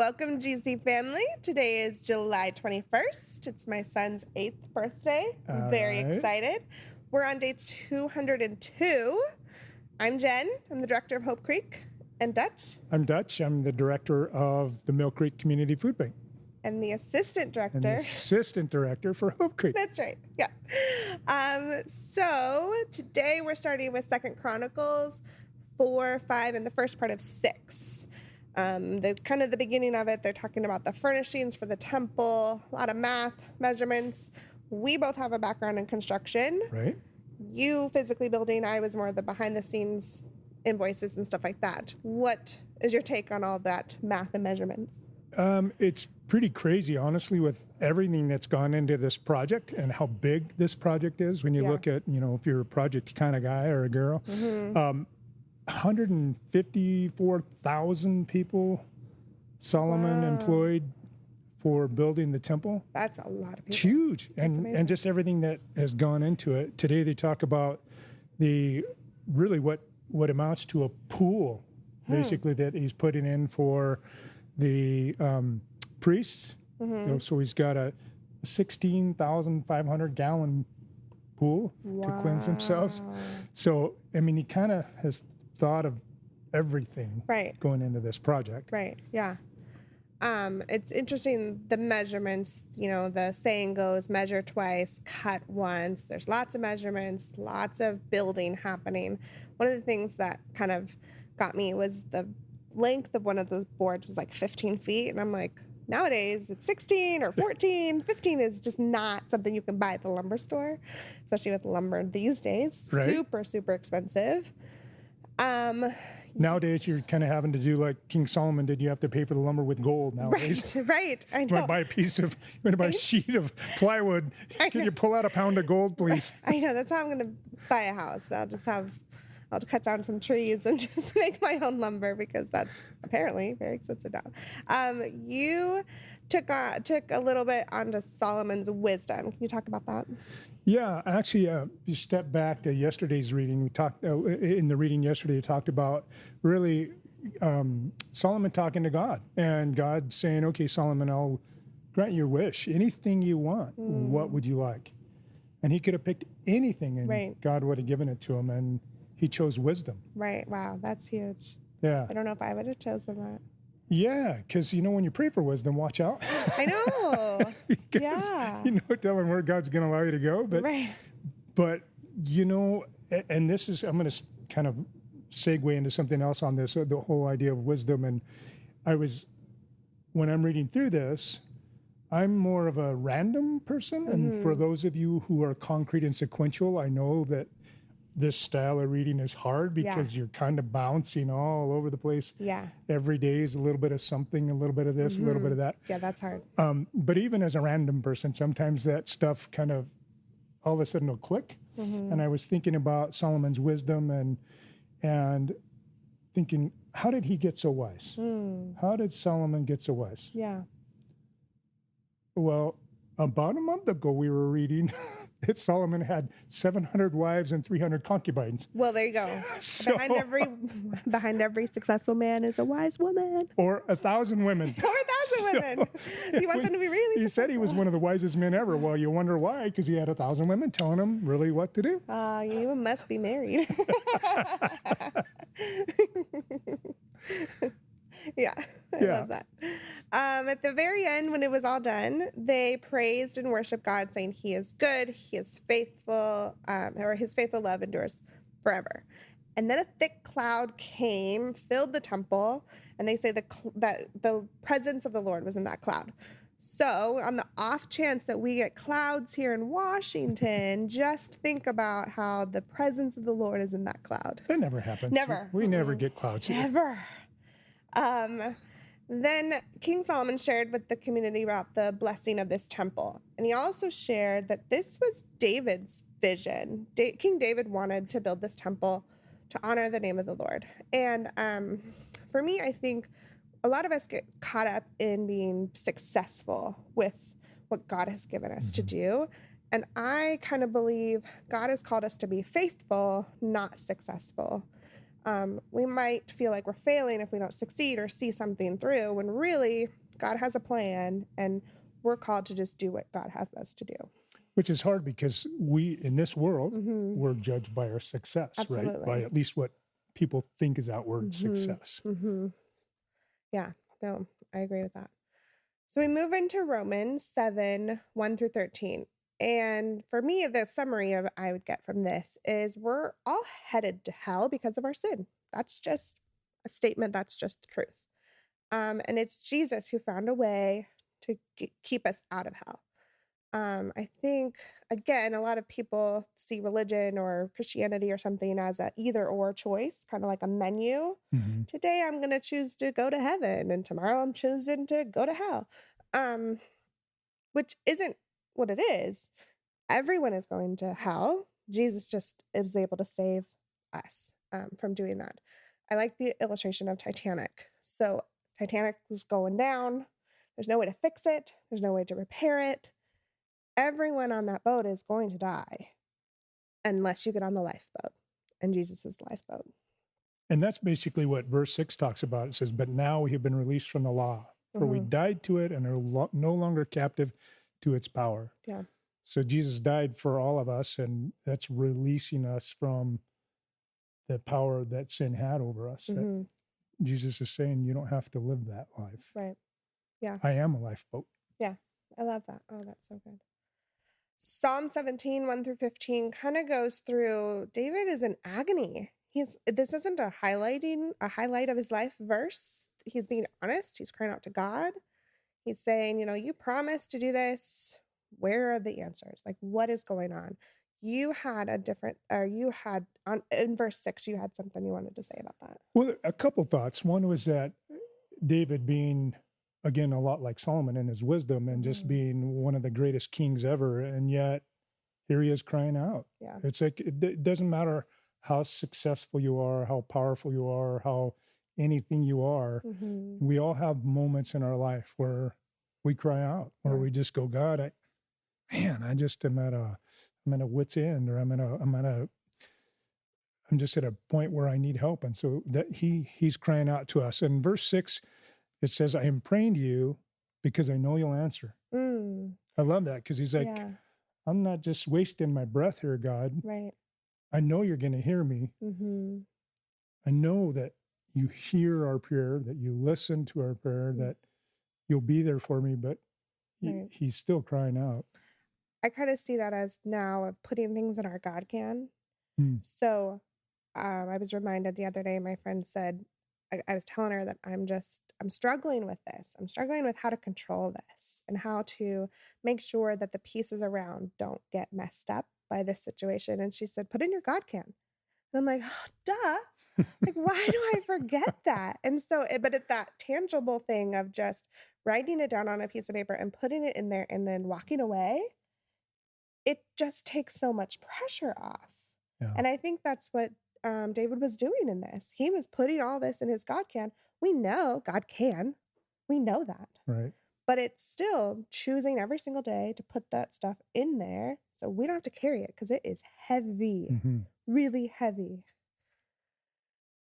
Welcome, GC family. Today is July 21st. It's my son's 8th birthday. I'm very excited. We're on day 202. I'm Jen. I'm the director of Hope Creek. And Dutch. I'm Dutch. I'm the director of the Mill Creek Community Food Bank. And the assistant director. And the assistant director for Hope Creek. That's right. Yeah. So today we're starting with 2 Chronicles 4, 5, and the first part of 6. The beginning of it, they're talking about the furnishings for the temple, a lot of math, measurements. We both have a background in construction. Right. You physically building, I was more the behind the scenes invoices and stuff like that. What is your take on all that math and measurements? It's pretty crazy, honestly, with everything that's gone into this project and how big this project is. When you look at, if you're a project kind of guy or a girl, 154,000 people Solomon employed for building the temple. That's a lot of people. It's huge. And just everything that has gone into it. Today they talk about what amounts to a pool, basically, that he's putting in for the priests. So he's got a 16,500 gallon pool to cleanse themselves. So, he kind of has thought of everything going into this project. Right, yeah. It's interesting, the measurements, the saying goes, measure twice, cut once. There's lots of measurements, lots of building happening. One of the things that kind of got me was the length of one of those boards was like 15 feet. And I'm like, nowadays it's 16 or 14. 15 is just not something you can buy at the lumber store, especially with lumber these days. Right. Super, super expensive. Nowadays, you're kind of having to do like King Solomon did. You have to pay for the lumber with gold nowadays. Right. I know. You want to buy a sheet of plywood. Can you pull out a pound of gold, please? I know. That's how I'm going to buy a house. I'll cut down some trees and just make my own lumber because that's apparently very expensive now. You took a little bit onto Solomon's wisdom. Can you talk about that? Yeah, actually, you step back to yesterday's reading. We talked in the reading yesterday. We talked about really Solomon talking to God, and God saying, "Okay, Solomon, I'll grant your wish. Anything you want. What would you like?" And he could have picked anything, and God would have given it to him, and he chose wisdom. Right. Wow, that's huge. Yeah. I don't know if I would have chosen that. Yeah, because when you pray for wisdom, watch out. I know. Because you know telling where God's going to allow you to go. But, and this is, I'm going to kind of segue into something else on this, the whole idea of wisdom. And when I'm reading through this, I'm more of a random person. And for those of you who are concrete and sequential, I know that this style of reading is hard because you're kind of bouncing all over the place. Yeah. Every day is a little bit of something, a little bit of this, a little bit of that. Yeah, that's hard. But even as a random person, sometimes that stuff kind of all of a sudden will click. And I was thinking about Solomon's wisdom and thinking, how did he get so wise? How did Solomon get so wise? Yeah. Well, about a month ago, we were reading that Solomon had 700 wives and 300 concubines. Well, there you go. Behind every successful man is a wise woman. Or 1,000 women. Or 1,000 women. You want them to be really He successful. said he was one of the wisest men ever. Well, you wonder why, because he had 1,000 women telling him really what to do. You must be married. Yeah, I love that. At the very end, when it was all done, they praised and worshiped God, saying he is good, he is faithful, or his faithful love endures forever. And then a thick cloud came, filled the temple, and they say that the presence of the Lord was in that cloud. So on the off chance that we get clouds here in Washington, just think about how the presence of the Lord is in that cloud. That never happens. Never. We never get clouds here. Never. Then King Solomon shared with the community about the blessing of this temple. And he also shared that this was David's vision. King David wanted to build this temple to honor the name of the Lord. And for me, I think a lot of us get caught up in being successful with what God has given us to do. And I kind of believe God has called us to be faithful, not successful. We might feel like we're failing if we don't succeed or see something through, when really God has a plan and we're called to just do what God has us to do. Which is hard because we, in this world, Mm-hmm. we're judged by our success, right? Absolutely. By at least what people think is outward success. Mm-hmm. Yeah, no, I agree with that. So we move into Romans 7, 1 through 13. And for me, the summary of I would get from this is we're all headed to hell because of our sin. That's just a statement. That's just the truth. And it's Jesus who found a way to keep us out of hell. I think, again, a lot of people see religion or Christianity or something as a either or choice, kind of like a menu. Mm-hmm. Today I'm going to choose to go to heaven, and tomorrow I'm choosing to go to hell, which isn't what it is. Everyone is going to hell. Jesus just is able to save us from doing that. I like the illustration of Titanic. So Titanic is going down. There's no way to fix it. There's no way to repair it. Everyone on that boat is going to die unless you get on the lifeboat, and Jesus is the lifeboat. And that's basically what verse 6 talks about. It says, but now we have been released from the law, for we died to it and are no longer captive to its power. Yeah. So Jesus died for all of us, and that's releasing us from the power that sin had over us. That Jesus is saying, you don't have to live that life. Right. Yeah. I am a lifeboat. Yeah. I love that. Oh, that's so good. Psalm 17, 1 through 15 kind of goes through, David is in agony. This isn't a highlight of his life verse. He's being honest. He's crying out to God. He's saying, you promised to do this. Where are the answers? Like, what is going on? In verse 6, you had something you wanted to say about that. Well, a couple thoughts. One was that David being, again, a lot like Solomon in his wisdom and just being one of the greatest kings ever. And yet here he is crying out. Yeah. It's like, it doesn't matter how successful you are, how powerful you are, how anything you are. We all have moments in our life where we cry out, or we just go, God, I just am at a wit's end, or I'm just at a point where I need help. And so that he's crying out to us. And verse 6, it says, I am praying to you because I know you'll answer. I love that, because he's like, I'm not just wasting my breath here, God. Right. I know you're going to hear me. I know that you hear our prayer, that you listen to our prayer, that you'll be there for me, but he's still crying out. I kind of see that as now of putting things in our God can. So I was reminded the other day, my friend said, I was telling her that I'm struggling with this. I'm struggling with how to control this and how to make sure that the pieces around don't get messed up by this situation. And she said, put in your God can. And I'm like, oh, duh. Like, why do I forget that? And so, but it's that tangible thing of just writing it down on a piece of paper and putting it in there and then walking away, it just takes so much pressure off. Yeah. And I think that's what David was doing in this. He was putting all this in his God can. We know God can. We know that. Right. But it's still choosing every single day to put that stuff in there so we don't have to carry it, because it is heavy, really heavy.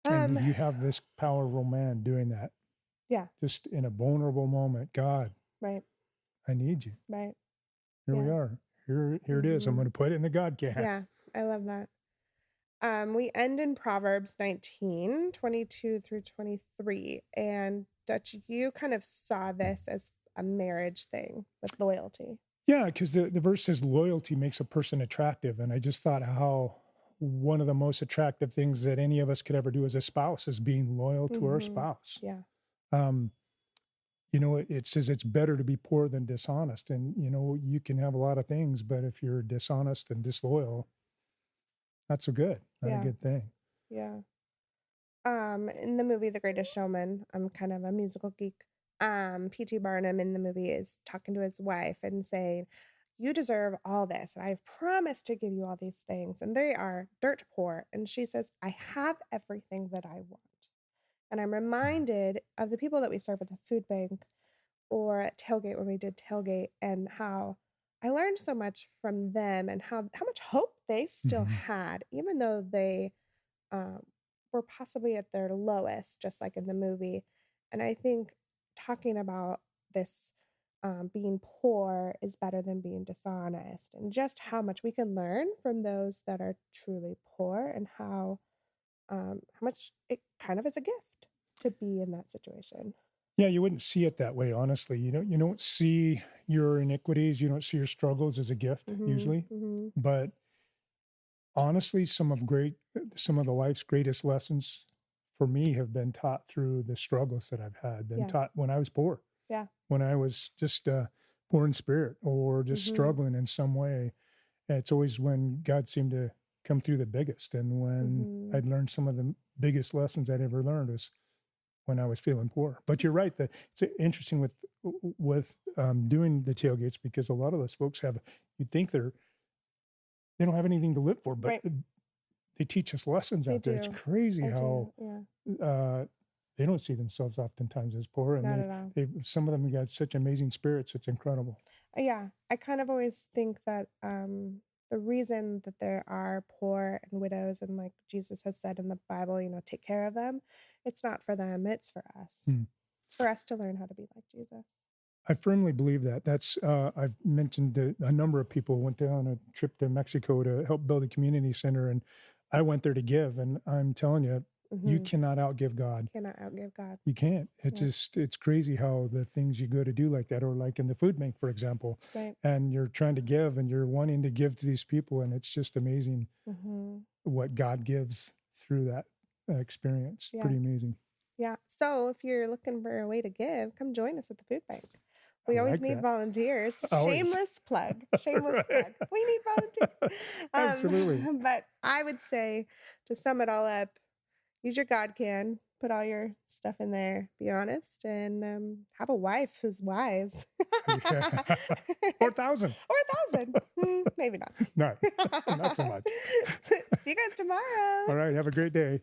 And you have this powerful man doing that. Yeah. Just in a vulnerable moment. God. Right. I need you. Right. Here we are. Here it is. I'm going to put it in the God can. Yeah. I love that. We end in Proverbs 19, 22 through 23. And Dutch, you kind of saw this as a marriage thing with loyalty. Yeah, because the verse says loyalty makes a person attractive. And I just thought how one of the most attractive things that any of us could ever do as a spouse is being loyal to our spouse. Yeah. It says it's better to be poor than dishonest. And, you can have a lot of things, but if you're dishonest and disloyal, not so good. Not a good thing. Yeah. In the movie The Greatest Showman, I'm kind of a musical geek. P.T. Barnum in the movie is talking to his wife and saying, you deserve all this, and I've promised to give you all these things, and they are dirt poor. And she says, I have everything that I want. And I'm reminded of the people that we serve at the food bank or at Tailgate when we did Tailgate, and how I learned so much from them and how much hope they still had, even though they were possibly at their lowest, just like in the movie. And I think talking about this being poor is better than being dishonest, and just how much we can learn from those that are truly poor, and how much it kind of is a gift to be in that situation. Yeah, you wouldn't see it that way, honestly. You don't see your iniquities, you don't see your struggles as a gift usually. But honestly, some of the life's greatest lessons for me have been taught through the struggles that I've had, been Yeah. taught when I was poor. Yeah. When I was just poor in spirit or just struggling in some way. It's always when God seemed to come through the biggest. And when I'd learned some of the biggest lessons I'd ever learned was when I was feeling poor. But you're right, that it's interesting with doing the tailgates, because a lot of those folks you'd think they don't have anything to live for, but Right. they teach us lessons They out there. It's do. crazy I how do. Yeah. they don't see themselves oftentimes as poor, Not and at all. some of them got such amazing spirits. It's incredible. Yeah, I kind of always think that the reason that there are poor and widows, and like Jesus has said in the Bible, take care of them, it's not for them, it's for us. It's for us to learn how to be like Jesus. I firmly believe that. That's I've mentioned a number of people went down a trip to Mexico to help build a community center, and I went there to give, and I'm telling you, you cannot outgive God. Cannot outgive God. You can't. It's crazy how the things you go to do like that, or like in the food bank, for example, Right. and you're trying to give and you're wanting to give to these people, and it's just amazing what God gives through that experience. Yeah. Pretty amazing. Yeah. So if you're looking for a way to give, come join us at the food bank. We I always like need that. volunteers. Always. Shameless plug. Shameless Right. plug. We need volunteers. Absolutely. But I would say, to sum it all up, use your God can, put all your stuff in there, be honest, and have a wife who's wise. Yeah. 4,000. Or 1,000. Maybe not. No, not so much. See you guys tomorrow. All right. Have a great day.